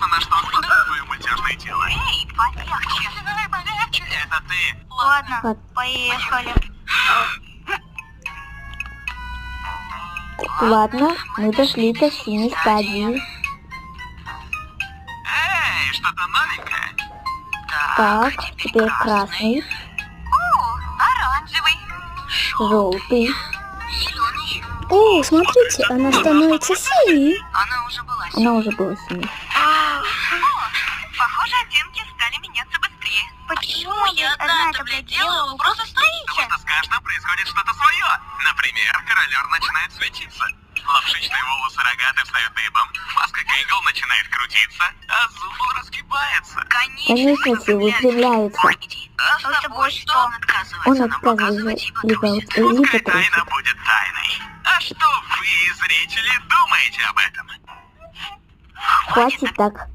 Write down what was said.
Интересно, на что способно твое мультяшное тело? Эй, полегче. Это ты. Ладно, поехали. Ладно, мы дошли до синей стадии. Эй, что-то новенькое? Так, теперь красный, Оранжевый. желтый. Зеленый. О, смотрите, она становится синей. Она уже была Она уже была синий. Похоже, оттенки стали меняться быстрее. Почему я одна это делаю? Вы просто стоите. Потому что с каждым происходит что-то свое. Например, королер начинает светиться. Лапшичные волосы рогаты встают дыбом. Маска Кейгл начинает крутиться, а зуб разгибается. Конечно, все выпрямляется. А с тобой что? Он отказывается либо Пускай трусит. тайна будет тайной. А что вы, зрители, думаете об этом? Хватит так.